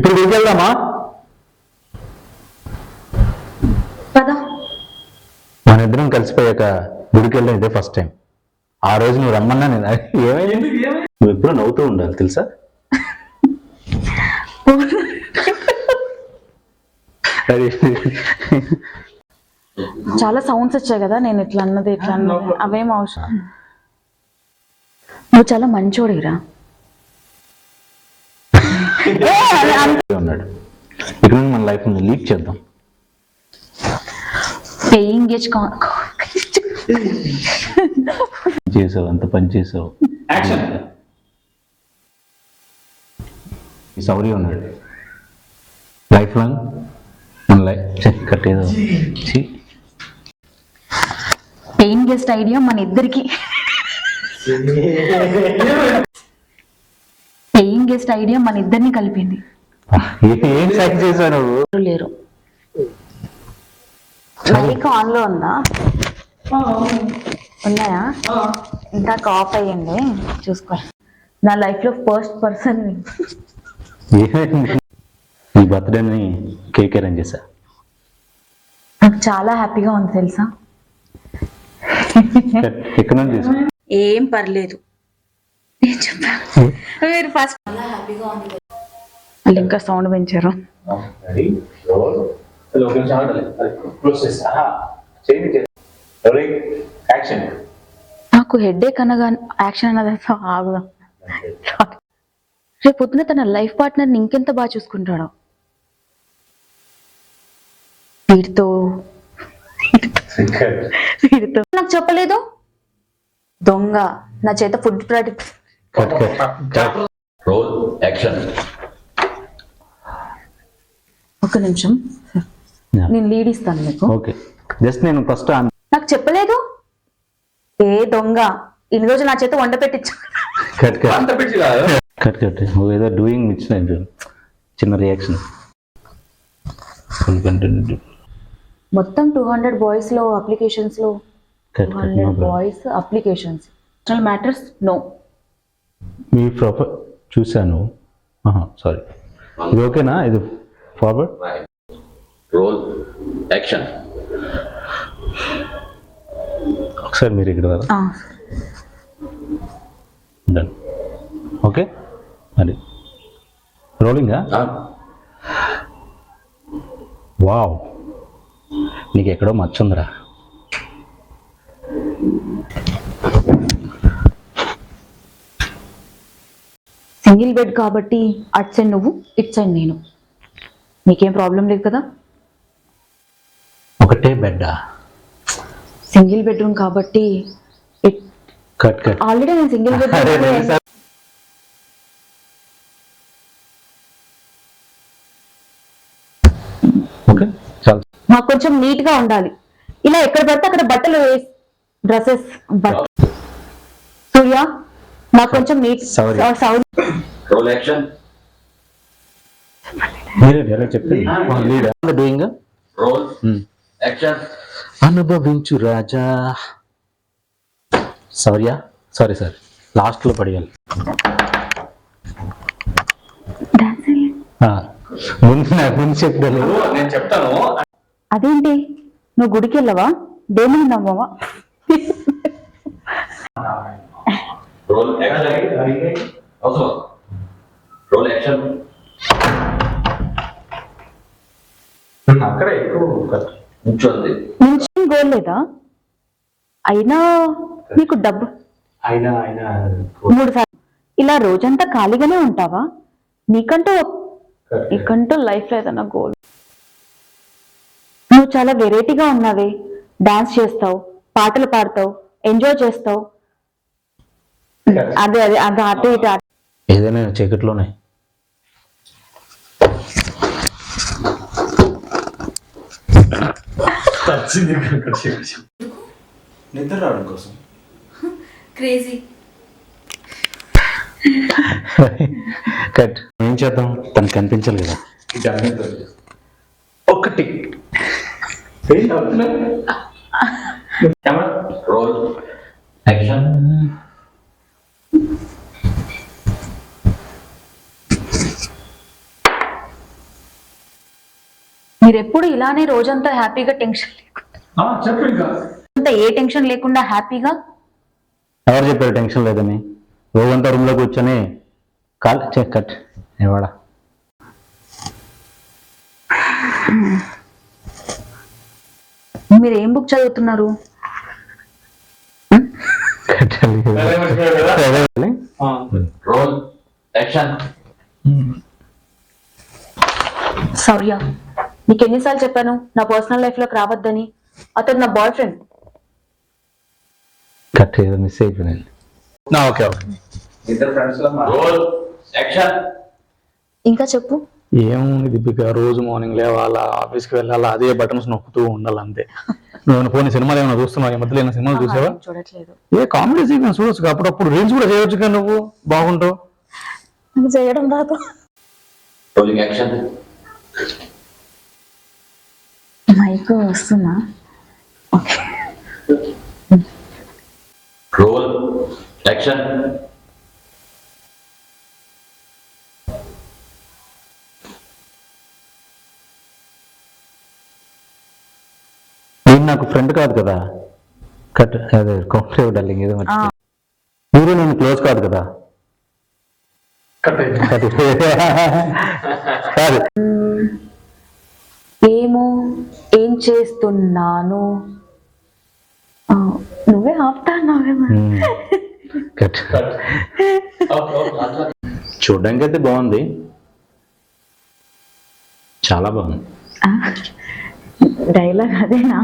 ఇప్పుడు గుడికి వెళ్దామా? పదా. మన ఇద్దరం కలిసిపోయాక గుడికి వెళ్ళడం ఇదే ఫస్ట్ టైం. ఆ రోజు నువ్వు రమ్మన్నా నేను ఏమైంది, నువ్వు ఎప్పుడు నవ్వుతూ ఉండాలి తెలుసా. చాలా సౌండ్స్ వచ్చాయి కదా, నేను ఇట్లా అన్నది ఇట్లా అన్నది అవేం అవసరం. నువ్వు చాలా మంచోడిరా. ఉన్నాడు ఇక్కడ మన లైఫ్ లీడ్ చేద్దాం. చేసావు, అంత పని చేసావు. సౌర్య ఉన్నాడు లైఫ్ లాంగ్ మన లైఫ్ కట్టేదో. పెయిన్ గెస్ట్ ఐడియా మన ఇద్దరికి. పెయిన్ గెస్ట్ ఐడియా మన ఇద్దరిని కలిపింది. ఏం సాక్ చేసావు నువ్వు? లేరు. మైక్ ఆన్ లో ఉందా? ఉన్నాయా? ఇందాక ఆఫ్ అయ్యండి, చూసుకో. నా లైఫ్ లో ఫస్ట్ పర్సన్ నీ బర్త్డేని కేక్ అరేంజ్ చేశా. నాకు చాలా హ్యాపీగా ఉంది తెలుసా. ఎక్కడ నుంచి తీసుకో. ఏం పర్లేదు, నేను చెప్పాను. మీరు ఫస్ట్ చాలా హ్యాపీగా ఉంది. వాళ్ళు ఇంకా సౌండ్ పెంచారు. నాకు హెడ్ఏక్ అనగా యాక్షన్ అన్నది ఆగుదాం. రేపు పొద్దున తన లైఫ్ పార్ట్నర్ని ఇంకెంత బాగా చూసుకుంటాడో. వీడితో నాకు చెప్పలేదు. దొంగ నా చేత ఫుడ్ ప్రోడక్ట్. ఒక నిమిషం, నేను లీడ్ ఇస్తాను మీకు. ఓకే, జస్ట్ నేను ఫస్ట్ నాకు చెప్పలేదు. ఏ దొంగ, ఇన్ని రోజులు నా చేత వంట పెట్టించు. ఏదో డూయింగ్ చిన్న రియాక్షన్. మొత్తం 200 బాయ్స్ లో అప్లికేషన్స్ లో 200 బాయ్స్ అప్లికేషన్స్. Matters no. మీ ప్రొఫైల్ చూశాను. సారీ, ఇది ఓకేనా? ఇది ఫార్వర్డ్. Role action. ఒకసారి మీరు ఇక్కడ డన్. ఓకే, మరి రోలింగా? వావ్, నీకు ఎక్కడో మచ్చుందిరా. సింగిల్ బెడ్ కాబట్టి అట్ సైడ్ నువ్వు, ఇట్ సైడ్ నేను. నీకేం ప్రాబ్లం లేదు కదా? ఒకటే బెడ్డా? సింగిల్ బెడ్రూమ్ కాబట్టి ఆల్రెడీ నేను సింగిల్ బెడ్రూమ్. ఓకే, చాలు. మాకు కొంచెం నీట్ గా ఉండాలి. ఇలా ఎక్కడ పడితే అక్కడ బట్టలు, డ్రెస్సెస్, సూర్య మాకు కొంచెం neat. Role action. Doing role action. Anubhavinchu Raja. Sourya, sorry sir, last లో పడేయాలి. ముందు చెప్తాను, నేను చెప్తాను. అదేంటి, నువ్వు గుడికి వెళ్ళవా? దేవుని నమ్మవా? Roll action. Roll action. అక్కడ ఎక్కువ కూర్చోండి. నుంచి గోల్ లేదా? అయినా నీకు డబ్బు అయినా 3 సార్లు. ఇలా రోజంతా ఖాళీగానే ఉంటావా? నీకంటూ లైఫ్ లో ఏదన్నా గోల్? నువ్వు చాలా వెరైటీగా ఉన్నావే. డాన్స్ చేస్తావు, పాటలు పాడతావు, ఎంజాయ్ చేస్తావు. అదే అటు ఇటు. ఏదైనా చీకట్లోనే. నిద్ర రావడం కోసం. క్రేజీ. కట్. ఏం చేద్దాం, తనకు కనిపించాలి కదా. ఒకటి రోల్ యాక్షన్. మీరు ఎప్పుడు ఇలానే రోజంతా హ్యాపీగా టెన్షన్ లేకుండా చెప్పు ఇంకా అంతా ఏ టెన్షన్ లేకుండా హ్యాపీగా? ఎవరు చెప్పారు టెన్షన్ లేదని? రోజంతా రూమ్లో కూర్చొని కాల్ కట్ ఏవాడా మీరు ఏం బుక్ చదువుతున్నారు? Role action. సౌర్య, నీకు ఎన్నిసార్లు చెప్పాను నా పర్సనల్ లైఫ్ లోకి రావద్దని? అతను నా బాయ్ ఫ్రెండ్. కట్ మిస్ అయిపోయింది. Okay okay. ఇద్దరు ఫ్రెండ్స్ రోల్ యాక్షన్. ఇంకా చెప్పు. ఏముంది దీపిక, రోజు మార్నింగ్ లేవాలా, ఆఫీస్కి వెళ్ళాలా, అదే బటన్స్ నొక్కుతూ ఉండాలి అంతే. నువ్వు పోనీ సినిమాలు ఏమైనా చూస్తున్నావు? ఈ మధ్యలో ఏమైనా సినిమాలు చూసావా? చూడట్లేదు. ఏ కామెడీ సీక్వెన్స్ చూడొచ్చు, అప్పుడప్పుడు రీల్స్ కూడా చేయొచ్చు కదా, నువ్వు బాగుంటావు. నాకు చేయడం రాదు. Rolling action. మైక్ వస్తున్నా? Role action. నేను నాకు ఫ్రెండ్ కాదు కదా. కట్ అదే కాంప్లెవ్ డార్లింగ్ ఏదో మర్చిపోయా. మీరు నేను క్లోజ్ కాదు కదా. కాదు. ఏమో ఏం చేస్తున్నాను, నువ్వే ఆపుతా నావేమో. కట్. చూడ్డానికి అయితే బాగుంది, చాలా బాగుంది. డైలాగ్ అదేనా?